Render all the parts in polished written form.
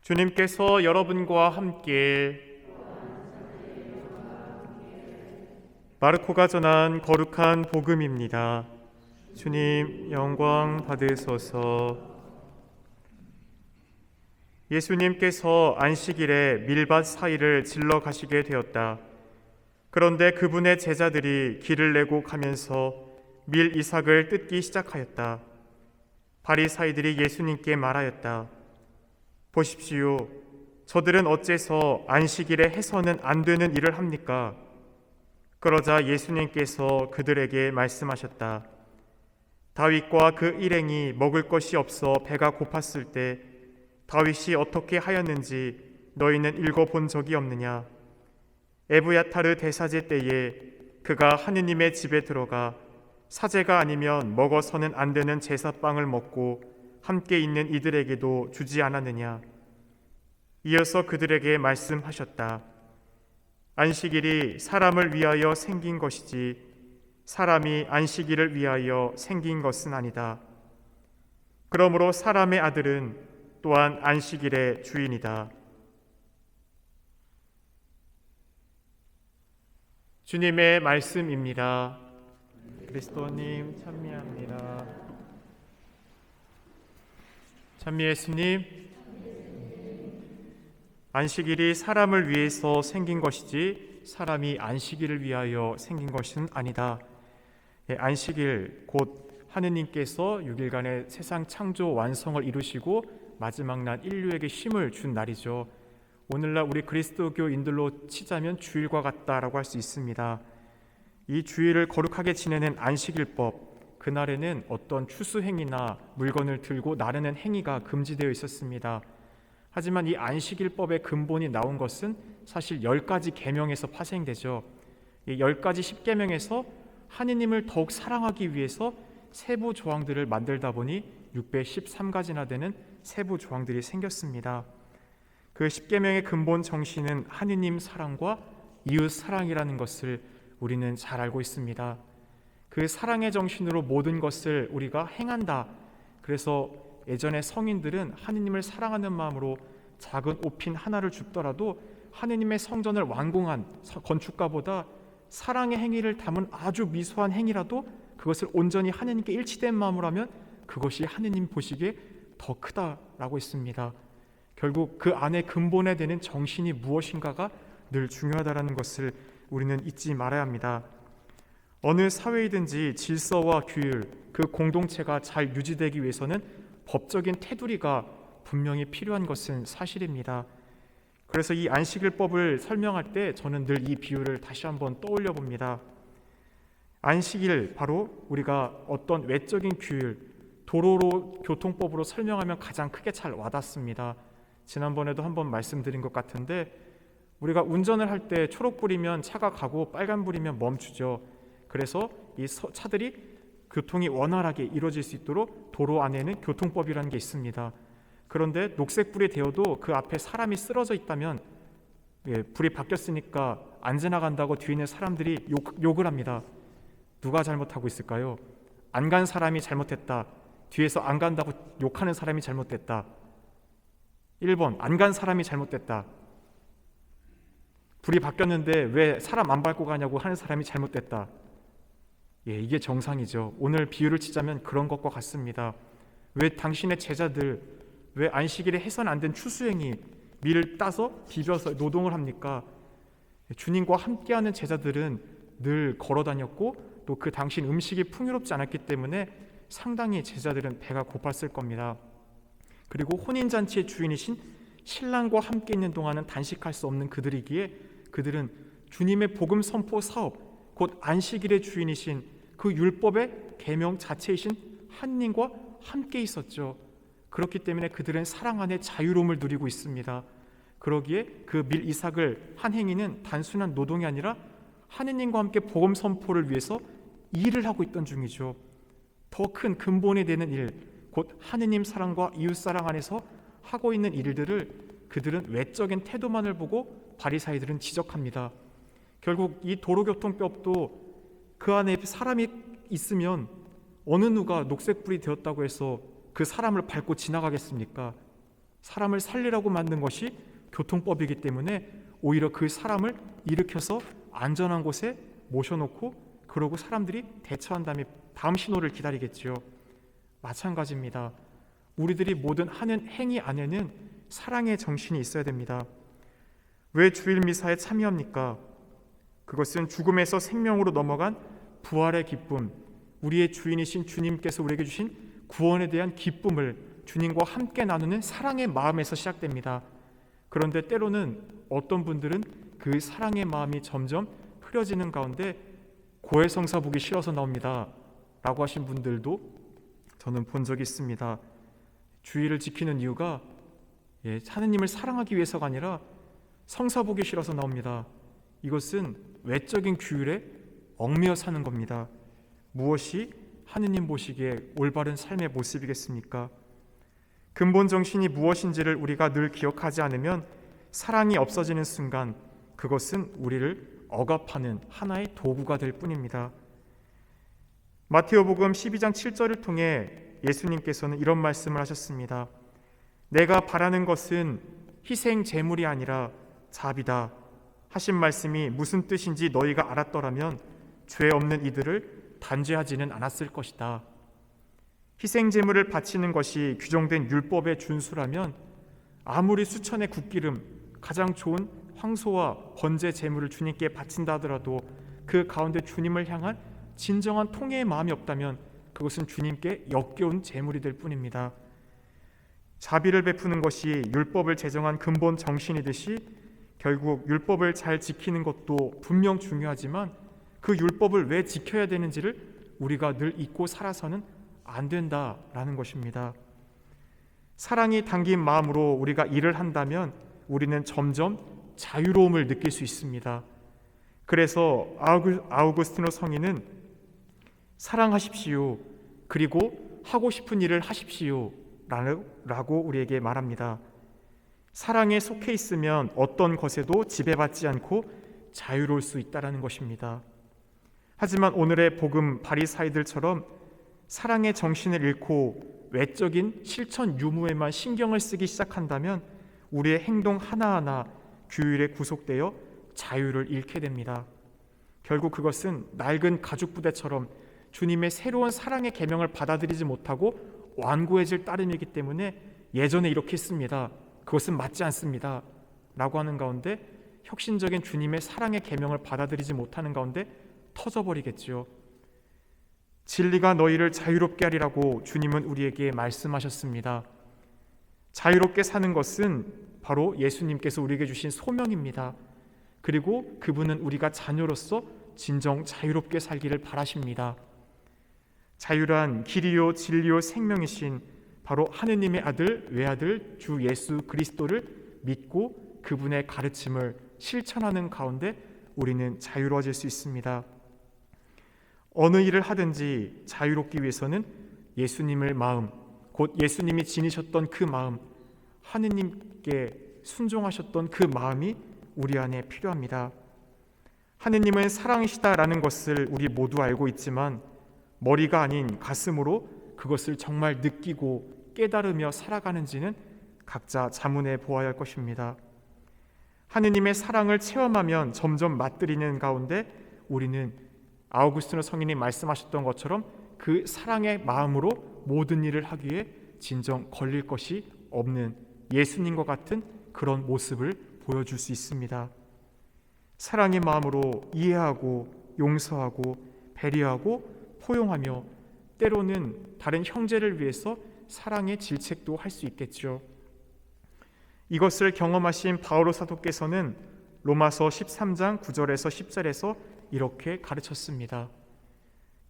주님께서 여러분과 함께 마르코가 전한 거룩한 복음입니다. 주님 영광 받으소서. 예수님께서 안식일에 밀밭 사이를 질러 가시게 되었다. 그런데 그분의 제자들이 길을 내고 가면서 밀 이삭을 뜯기 시작하였다. 바리사이들이 예수님께 말하였다. 보십시오. 저들은 어째서 안식일에 해서는 안 되는 일을 합니까? 그러자 예수님께서 그들에게 말씀하셨다. 다윗과 그 일행이 먹을 것이 없어 배가 고팠을 때 다윗이 어떻게 하였는지 너희는 읽어본 적이 없느냐? 에브야타르 대사제 때에 그가 하느님의 집에 들어가 사제가 아니면 먹어서는 안 되는 제사빵을 먹고 함께 있는 이들에게도 주지 않았느냐? 이어서 그들에게 말씀하셨다. 안식일이 사람을 위하여 생긴 것이지 사람이 안식일을 위하여 생긴 것은 아니다. 그러므로 사람의 아들은 또한 안식일의 주인이다. 주님의 말씀입니다. 그리스도님 찬미합니다. 찬미 예수님. 안식일이 사람을 위해서 생긴 것이지 사람이 안식일을 위하여 생긴 것은 아니다. 안식일 곧 하느님께서 6일간의 세상 창조 완성을 이루시고 마지막 날 인류에게 쉼을 준 날이죠. 오늘날 우리 그리스도교인들로 치자면 주일과 같다라고 할 수 있습니다. 이 주일을 거룩하게 지내는 안식일법, 그날에는 어떤 추수행위나 물건을 들고 나르는 행위가 금지되어 있었습니다. 하지만 이 안식일법의 근본이 나온 것은 사실 10가지 계명에서 파생되죠. 이 10가지 10계명에서 하느님을 더욱 사랑하기 위해서 세부 조항들을 만들다 보니 613가지나 되는 세부 조항들이 생겼습니다. 그 10계명의 근본 정신은 하느님 사랑과 이웃 사랑이라는 것을 우리는 잘 알고 있습니다. 그 사랑의 정신으로 모든 것을 우리가 행한다. 그래서 예전에 성인들은 하느님을 사랑하는 마음으로 작은 옷핀 하나를 줍더라도 하느님의 성전을 완공한 건축가보다 사랑의 행위를 담은 아주 미소한 행위라도 그것을 온전히 하느님께 일치된 마음으로 하면 그것이 하느님 보시기에 더 크다라고 했습니다. 결국 그 안에 근본에 되는 정신이 무엇인가가 늘 중요하다는 것을 우리는 잊지 말아야 합니다. 어느 사회이든지 질서와 규율, 그 공동체가 잘 유지되기 위해서는 법적인 테두리가 분명히 필요한 것은 사실입니다. 그래서 이 안식일법을 설명할 때 저는 늘 이 비유를 다시 한번 떠올려 봅니다. 안식일, 바로 우리가 어떤 외적인 규율, 도로로 교통법으로 설명하면 가장 크게 잘 와닿습니다. 지난번에도 한번 말씀드린 것 같은데 우리가 운전을 할 때 초록불이면 차가 가고 빨간불이면 멈추죠. 그래서 이 차들이 교통이 원활하게 이루어질 수 있도록 도로 안에는 교통법이라는 게 있습니다. 그런데 녹색불이 되어도 그 앞에 사람이 쓰러져 있다면 불이 바뀌었으니까 안 지나간다고 뒤에 있는 사람들이 욕을 합니다. 누가 잘못하고 있을까요? 안 간 사람이 잘못했다. 뒤에서 안 간다고 욕하는 사람이 잘못됐다. 1번, 안 간 사람이 잘못됐다. 불이 바뀌었는데 왜 사람 안 밟고 가냐고 하는 사람이 잘못됐다. 이게 정상이죠. 오늘 비유를 치자면 그런 것과 같습니다. 왜 당신의 제자들, 왜 안식일에 해서는 안 된 추수행위, 밀을 따서 비벼서 노동을 합니까? 주님과 함께하는 제자들은 늘 걸어 다녔고 또 그 당신 음식이 풍요롭지 않았기 때문에 상당히 제자들은 배가 고팠을 겁니다. 그리고 혼인잔치의 주인이신 신랑과 함께 있는 동안은 단식할 수 없는 그들이기에 그들은 주님의 복음 선포 사업, 곧 안식일의 주인이신 그 율법의 계명 자체이신 하느님과 함께 있었죠. 그렇기 때문에 그들은 사랑 안에 자유로움을 누리고 있습니다. 그러기에 그 밀 이삭을 한 행위는 단순한 노동이 아니라 하느님과 함께 복음 선포를 위해서 일을 하고 있던 중이죠. 더 큰 근본이 되는 일, 곧 하느님 사랑과 이웃 사랑 안에서 하고 있는 일들을 그들은 외적인 태도만을 보고 바리사이들은 지적합니다. 결국 이 도로교통법도 그 안에 사람이 있으면 어느 누가 녹색불이 되었다고 해서 그 사람을 밟고 지나가겠습니까? 사람을 살리라고 만든 것이 교통법이기 때문에 오히려 그 사람을 일으켜서 안전한 곳에 모셔놓고 그러고 사람들이 대처한 다음에 다음 신호를 기다리겠지요. 마찬가지입니다. 우리들이 모든 하는 행위 안에는 사랑의 정신이 있어야 됩니다. 왜 주일 미사에 참여합니까? 그것은 죽음에서 생명으로 넘어간 부활의 기쁨, 우리의 주인이신 주님께서 우리에게 주신 구원에 대한 기쁨을 주님과 함께 나누는 사랑의 마음에서 시작됩니다. 그런데 때로는 어떤 분들은 그 사랑의 마음이 점점 흐려지는 가운데 고해성사 보기 싫어서 나옵니다 라고 하신 분들도 저는 본 적이 있습니다. 주의를 지키는 이유가 하느님을 사랑하기 위해서가 아니라 성사 보기 싫어서 나옵니다. 이것은 외적인 규율에 얽매여 사는 겁니다. 무엇이 하느님 보시기에 올바른 삶의 모습이겠습니까? 근본 정신이 무엇인지를 우리가 늘 기억하지 않으면 사랑이 없어지는 순간 그것은 우리를 억압하는 하나의 도구가 될 뿐입니다. 마테오복음 12장 7절을 통해 예수님께서는 이런 말씀을 하셨습니다. 내가 바라는 것은 희생 제물이 아니라 자비다 하신 말씀이 무슨 뜻인지 너희가 알았더라면 죄 없는 이들을 단죄하지는 않았을 것이다. 희생 제물을 바치는 것이 규정된 율법의 준수라면 아무리 수천의 굿기름, 가장 좋은 황소와 번제 제물을 주님께 바친다 하더라도 그 가운데 주님을 향한 진정한 통회의 마음이 없다면 그것은 주님께 역겨운 제물이 될 뿐입니다. 자비를 베푸는 것이 율법을 제정한 근본 정신이듯이 결국 율법을 잘 지키는 것도 분명 중요하지만 그 율법을 왜 지켜야 되는지를 우리가 늘 잊고 살아서는 안 된다라는 것입니다. 사랑이 담긴 마음으로 우리가 일을 한다면 우리는 점점 자유로움을 느낄 수 있습니다. 그래서 아우구스티노 성인은 사랑하십시오. 그리고 하고 싶은 일을 하십시오. 라고 우리에게 말합니다. 사랑에 속해 있으면 어떤 것에도 지배받지 않고 자유로울 수 있다는 것입니다. 하지만 오늘의 복음 바리사이들처럼 사랑의 정신을 잃고 외적인 실천 유무에만 신경을 쓰기 시작한다면 우리의 행동 하나하나 규율에 구속되어 자유를 잃게 됩니다. 결국 그것은 낡은 가죽 부대처럼 주님의 새로운 사랑의 계명을 받아들이지 못하고 완고해질 따름이기 때문에 예전에 이렇게 했습니다. 그것은 맞지 않습니다. 라고 하는 가운데 혁신적인 주님의 사랑의 계명을 받아들이지 못하는 가운데 터져버리겠지요. 진리가 너희를 자유롭게 하리라고 주님은 우리에게 말씀하셨습니다. 자유롭게 사는 것은 바로 예수님께서 우리에게 주신 소명입니다. 그리고 그분은 우리가 자녀로서 진정 자유롭게 살기를 바라십니다. 자유란 길이요 진리요 생명이신 바로 하느님의 아들 외아들 주 예수 그리스도를 믿고 그분의 가르침을 실천하는 가운데 우리는 자유로워질 수 있습니다. 어느 일을 하든지 자유롭기 위해서는 예수님의 마음, 곧 예수님이 지니셨던 그 마음, 하느님께 순종하셨던 그 마음이 우리 안에 필요합니다. 하느님은 사랑이시다라는 것을 우리 모두 알고 있지만 머리가 아닌 가슴으로 그것을 정말 느끼고 깨달으며 살아가는지는 각자 자문해 보아야 할 것입니다. 하느님의 사랑을 체험하면 점점 맛들이는 가운데 우리는 아우구스티노 성인이 말씀하셨던 것처럼 그 사랑의 마음으로 모든 일을 하기에 진정 걸릴 것이 없는 예수님과 같은 그런 모습을 보여줄 수 있습니다. 사랑의 마음으로 이해하고 용서하고 배려하고 포용하며 때로는 다른 형제를 위해서 사랑의 질책도 할 수 있겠죠. 이것을 경험하신 바오로 사도께서는 로마서 13장 9절에서 10절에서 이렇게 가르쳤습니다.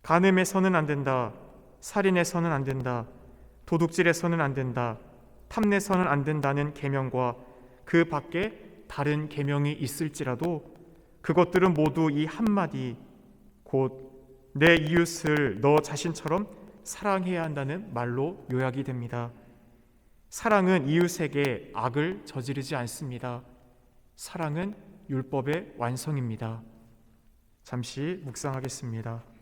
간음해서는 안 된다. 살인해서는 안 된다. 도둑질해서는 안 된다. 탐내서는 안 된다는 계명과 그 밖에 다른 계명이 있을지라도 그것들은 모두 이 한마디 곧 내 이웃을 너 자신처럼 사랑해야 한다는 말로 요약이 됩니다. 사랑은 이웃에게 악을 저지르지 않습니다. 사랑은 율법의 완성입니다. 잠시 묵상하겠습니다.